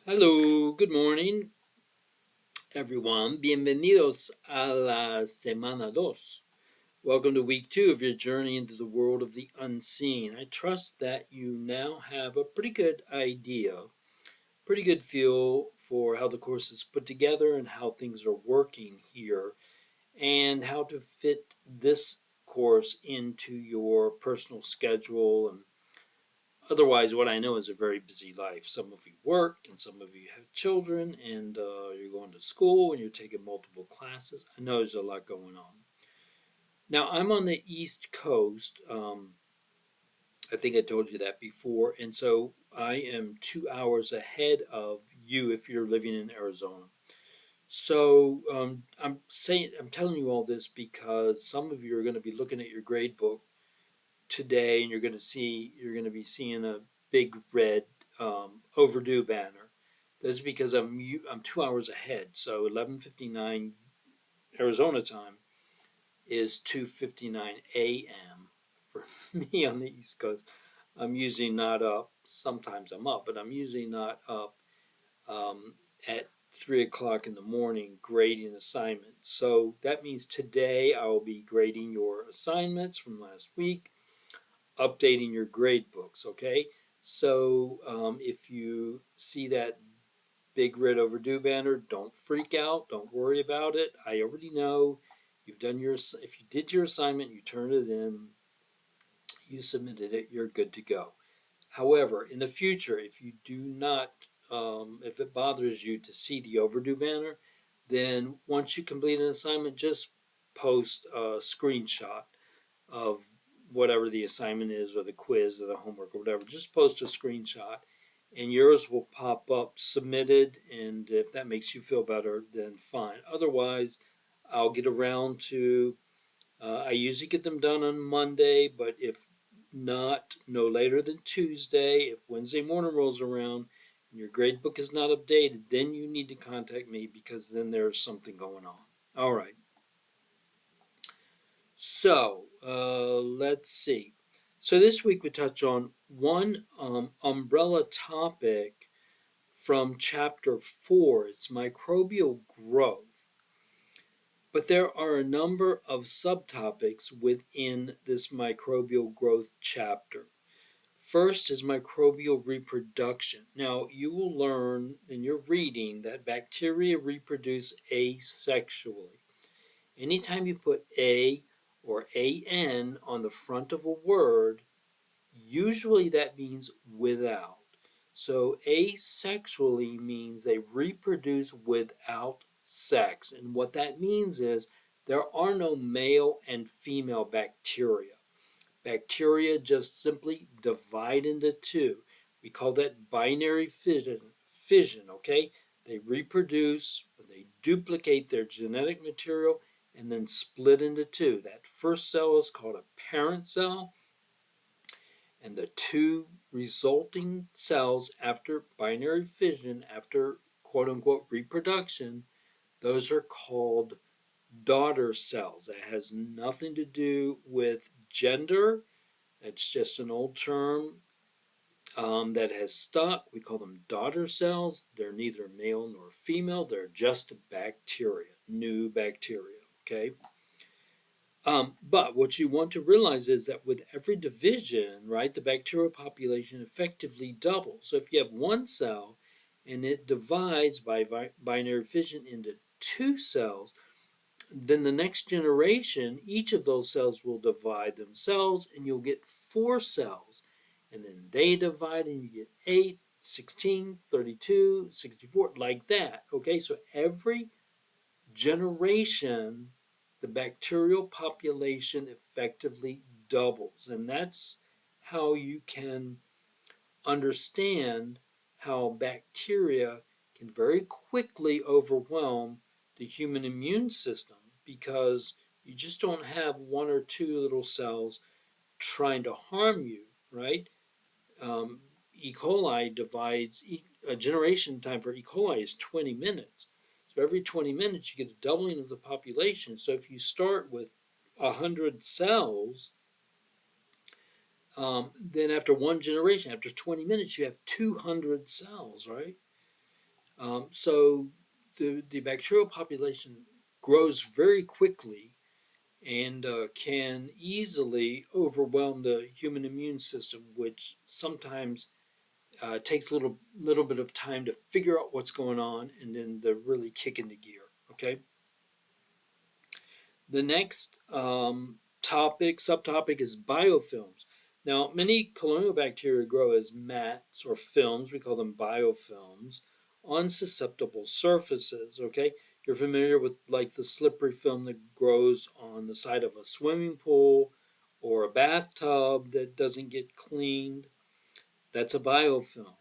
Hello, good morning, everyone. Bienvenidos a la semana dos. Welcome to week 2 of your journey into the world of the unseen. I trust that you now have a pretty good idea, pretty good feel for how the course is put together and how things are working here, and how to fit this course into your personal schedule and otherwise, what I know is a very busy life. Some of you work, and some of you have children, and you're going to school, and you're taking multiple classes. I know there's a lot going on. Now, I'm on the East Coast. I think I told you that before, and so I am 2 hours ahead of you if you're living in Arizona. So I'm telling you all this because some of you are going to be looking at your grade book today, and you're going to be seeing a big red overdue banner. That's because I'm 2 hours ahead. So 11:59 Arizona time is 2:59 a.m. for me on the East Coast. I'm usually not up. Sometimes I'm up, but I'm usually not up at 3 o'clock in the morning grading assignments. So that means today I will be grading your assignments from last week, updating your grade books, okay? So if you see that big red overdue banner, don't freak out. Don't worry about it. I already know you've done if you did your assignment, you turned it in, you submitted it, you're good to go. However, in the future, if you do not, if it bothers you to see the overdue banner, then once you complete an assignment, just post a screenshot of whatever the assignment is or the quiz or the homework or whatever. Just post a screenshot and yours will pop up submitted. And if that makes you feel better, then fine. Otherwise, I'll get around to, I usually get them done on Monday, but if not, no later than Tuesday. If Wednesday morning rolls around and your grade book is not updated, then you need to contact me because then there's something going on. All right. So let's see. So this week we touch on one umbrella topic from chapter 4. It's microbial growth. But there are a number of subtopics within this microbial growth chapter. First is microbial reproduction. Now, you will learn in your reading that bacteria reproduce asexually. Anytime you put a or an on the front of a word, usually that means without. So asexually means they reproduce without sex. And what that means is there are no male and female bacteria. Bacteria just simply divide into two. We call that binary fission, okay? They reproduce, they duplicate their genetic material, and then split into two. That first cell is called a parent cell, and the two resulting cells after binary fission, after quote unquote reproduction, those are called daughter cells. That has nothing to do with gender. It's just an old term that has stuck. We call them daughter cells. They're neither male nor female. They're just bacteria, new bacteria, okay? But what you want to realize is that with every division, right, the bacterial population effectively doubles. So if you have one cell and it divides by binary fission into two cells, then the next generation, each of those cells will divide themselves and you'll get four cells. And then they divide and you get 8, 16, 32, 64, like that. Okay, so every generation, the bacterial population effectively doubles. And that's how you can understand how bacteria can very quickly overwhelm the human immune system because you just don't have one or two little cells trying to harm you, right? E. coli divides, a generation time for E. coli is 20 minutes. So every 20 minutes you get a doubling of the population. So if you start with 100 cells, then after one generation, after 20 minutes, you have 200 cells, right? So the bacterial population grows very quickly and can easily overwhelm the human immune system, which sometimes takes a little bit of time to figure out what's going on and then to really kick into gear. Okay. The next subtopic is biofilms. Now, many colonial bacteria grow as mats or films, we call them biofilms, on susceptible surfaces. Okay, you're familiar with like the slippery film that grows on the side of a swimming pool or a bathtub that doesn't get cleaned. That's a biofilm.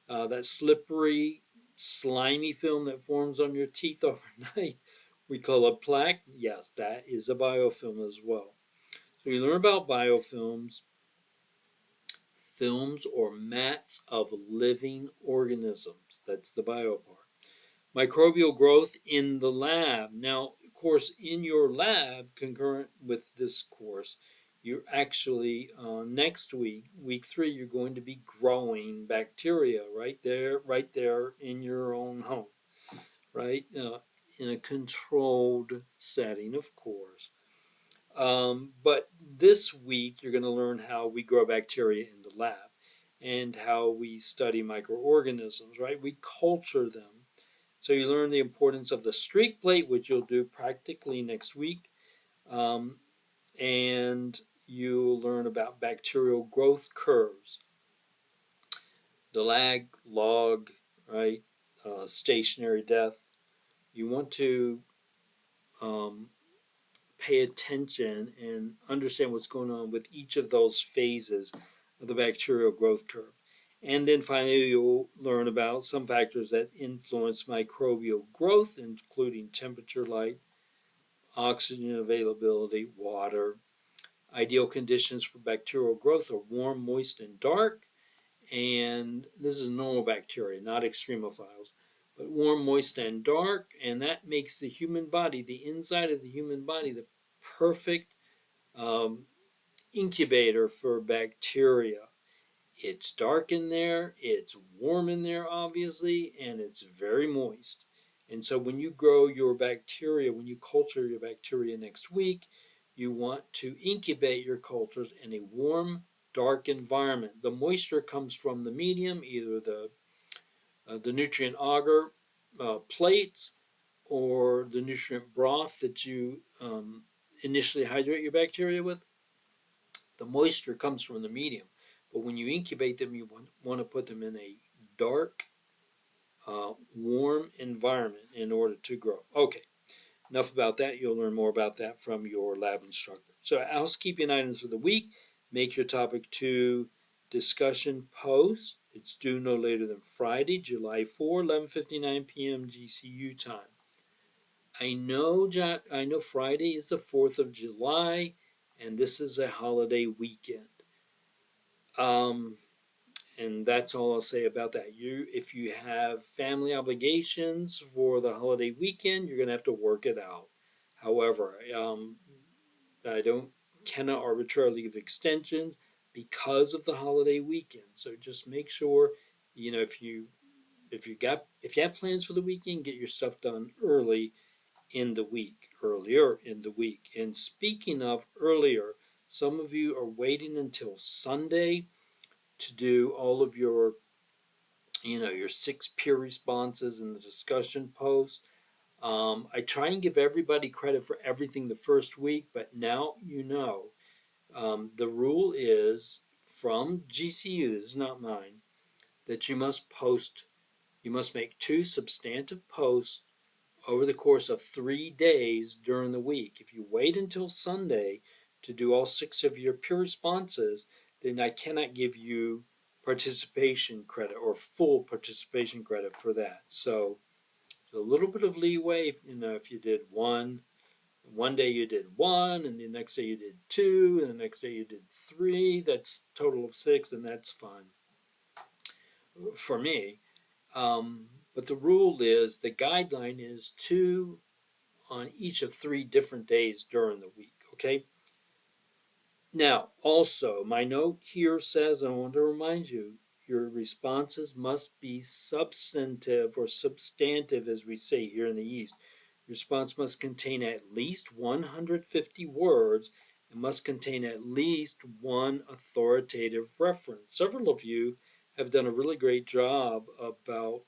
That slippery, slimy film that forms on your teeth overnight, we call a plaque. Yes, that is a biofilm as well. So you learn about biofilms, films or mats of living organisms. That's the bio part. Microbial growth in the lab. Now, of course, in your lab, concurrent with this course, you're actually next week, week 3, you're going to be growing bacteria right there in your own home, right? In a controlled setting, of course. But this week, you're going to learn how we grow bacteria in the lab and how we study microorganisms, right? We culture them. So you learn the importance of the streak plate, which you'll do practically next week. Um, and you'll learn about bacterial growth curves, the lag, log, right? Stationary death. You want to um, pay attention and understand what's going on with each of those phases of the bacterial growth curve. And then finally, you'll learn about some factors that influence microbial growth, including temperature, light, oxygen availability, water. Ideal conditions for bacterial growth are warm, moist, and dark. And this is normal bacteria, not extremophiles, but warm, moist, and dark. And that makes the human body, the inside of the human body, the perfect um, incubator for bacteria. It's dark in there, it's warm in there, obviously, and it's very moist. And so when you grow your bacteria, when you culture your bacteria next week, you want to incubate your cultures in a warm, dark environment. The moisture comes from the medium, either the nutrient agar plates or the nutrient broth that you initially hydrate your bacteria with. The moisture comes from the medium, but when you incubate them, you want to put them in a dark, warm environment in order to grow. Okay, enough about that. You'll learn more about that from your lab instructor. So, housekeeping items for the week: make your topic 2 discussion post. It's due no later than Friday, July 4, 11:59 p.m. GCU time. I know Friday is the 4th of July, and this is a holiday weekend. Um, and that's all I'll say about that. If you have family obligations for the holiday weekend, you're gonna have to work it out. However, I don't cannot arbitrarily give extensions because of the holiday weekend. So just make sure, if you have plans for the weekend, get your stuff done earlier in the week. And speaking of earlier, some of you are waiting until Sunday to do all of your 6 peer responses and the discussion posts. I try and give everybody credit for everything the first week, but now the rule is from GCU, this is not mine, that you must make 2 substantive posts over the course of 3 days during the week. If you wait until Sunday to do all 6 of your peer responses, then I cannot give you participation credit or full participation credit for that. So a little bit of leeway. If you did one day you did 1, and the next day you did 2, and the next day you did 3. That's a total of 6, and that's fine for me. But the rule is the guideline is 2 on each of 3 different days during the week. Okay. Now, also, my note here says, I want to remind you, Your responses must be substantive or substantive, as we say here in the East. Your response must contain at least 150 words and must contain at least one authoritative reference. Several of you have done a really great job about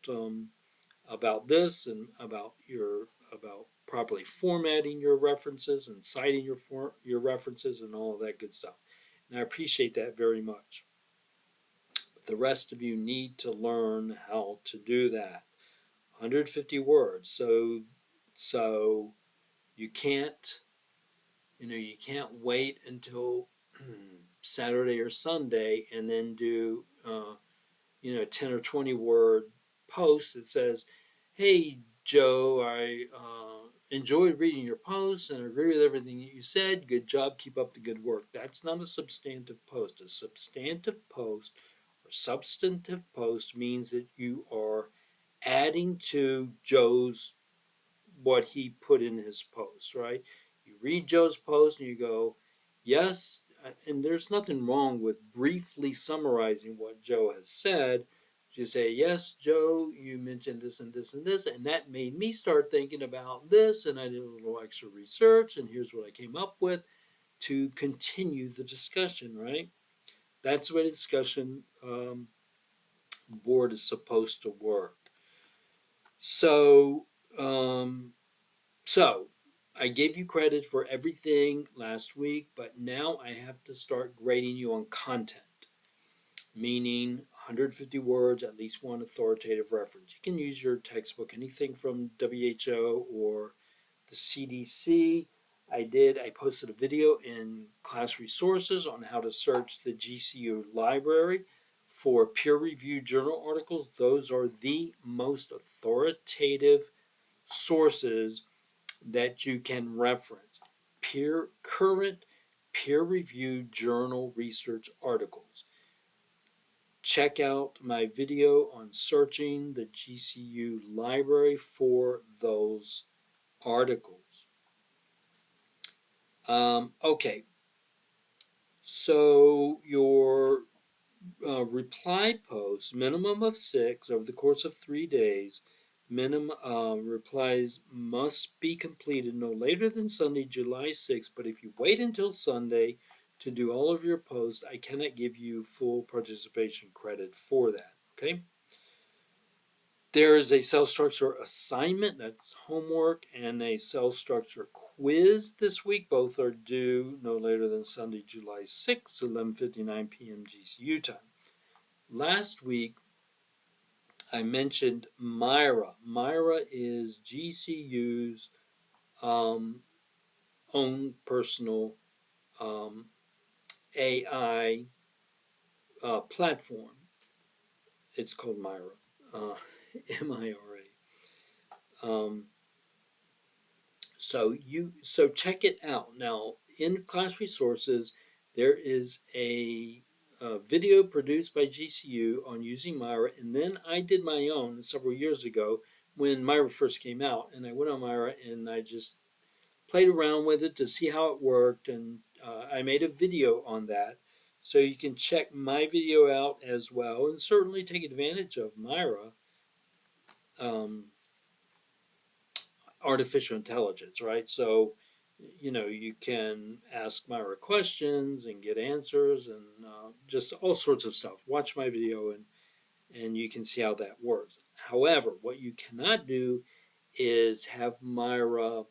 this and about properly formatting your references and citing your references and all of that good stuff. And I appreciate that very much. But the rest of you need to learn how to do that. 150 words. So you can't you can't wait until Saturday or Sunday and then do 10 or 20 word post that says, "Hey Joe, I enjoyed reading your posts and agree with everything that you said. Good job, keep up the good work." That's not a substantive post. A substantive post or substantive post means that you are adding to Joe's what he put in his post, right? You read Joe's post and you go, yes, and there's nothing wrong with briefly summarizing what Joe has said. You say, yes, Joe, you mentioned this and this and this, and that made me start thinking about this, and I did a little extra research, and here's what I came up with to continue the discussion, right? That's the way the discussion board is supposed to work. So, um, So, I gave you credit for everything last week, but now I have to start grading you on content, meaning 150 words, at least one authoritative reference. You can use your textbook, anything from WHO or the CDC. I posted a video in class resources on how to search the GCU library for peer-reviewed journal articles. Those are the most authoritative sources that you can reference. Current peer-reviewed journal research articles. Check out my video on searching the GCU library for those articles. Okay, so your reply posts, minimum of 6 over the course of 3 days. Minimum replies must be completed no later than Sunday, July 6th. But if you wait until Sunday to do all of your posts, I cannot give you full participation credit for that. Okay? There is a cell structure assignment, that's homework, and a cell structure quiz this week. Both are due no later than Sunday, July 6th, 11:59 p.m. GCU time. Last week, I mentioned MIRA. MIRA is GCU's own personal AI platform. It's called MIRA, MIRA. So check it out. Now, in class resources, there is a video produced by GCU on using MIRA, and then I did my own several years ago when MIRA first came out, and I went on MIRA and I just played around with it to see how it worked, and I made a video on that. So you can check my video out as well, and certainly take advantage of MIRA. Artificial intelligence, right? So, you can ask Myra questions and get answers and just all sorts of stuff. Watch my video and you can see how that works. However, what you cannot do is have Myra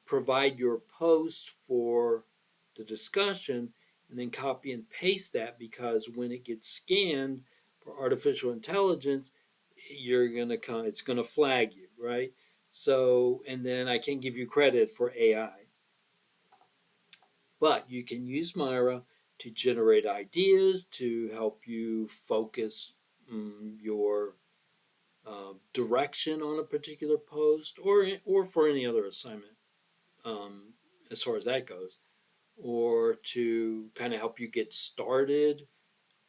provide your post for the discussion and then copy and paste that, because when it gets scanned for artificial intelligence, it's gonna flag you, right? So, and then I can't give you credit for AI. But you can use Myra to generate ideas to help you focus your direction on a particular post, or for any other assignment, as far as that goes, or to kind of help you get started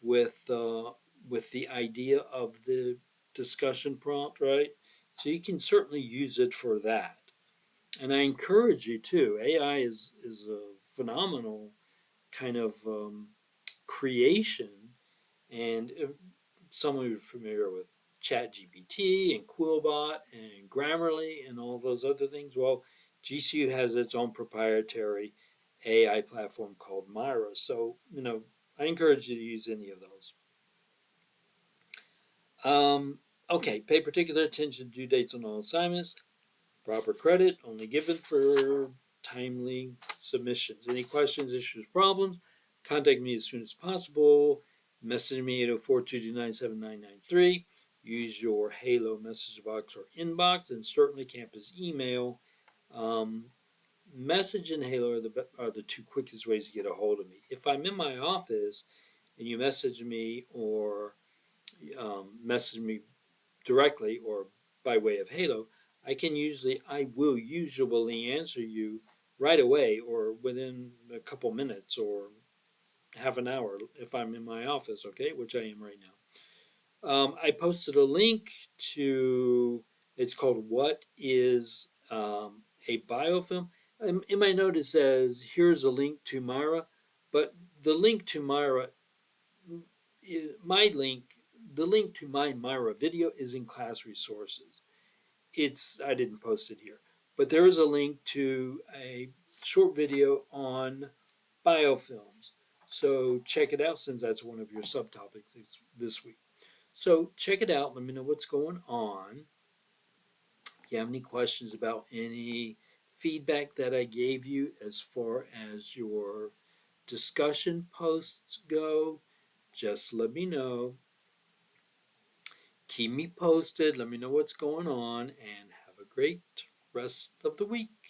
with the idea of the discussion prompt, right? So you can certainly use it for that. And I encourage you to. AI is a phenomenal kind of creation, And some of you are familiar with ChatGPT and Quillbot and Grammarly and all those other things. Well, GCU has its own proprietary AI platform called Myra. So, I encourage you to use any of those. Okay, pay particular attention to due dates on all assignments. Proper credit only given for timely submissions. Any questions, issues, problems? Contact me as soon as possible. Message me at 804-229-7993. Use your Halo message box or inbox, and certainly campus email. Message and Halo are the two quickest ways to get a hold of me. If I'm in my office and you message me or message me directly or by way of Halo, I will usually answer you right away or within a couple minutes or half an hour if I'm in my office, okay, which I am right now. I posted a link to, it's called What is a Biofilm? In my note it says, here's a link to Myra, but the link to Myra, my link, the link to my Myra video is in class resources. I didn't post it here, but there is a link to a short video on biofilms. So check it out since that's one of your subtopics this week. So check it out. Let me know what's going on. If you have any questions about any feedback that I gave you as far as your discussion posts go, just let me know. Keep me posted. Let me know what's going on and have a great rest of the week.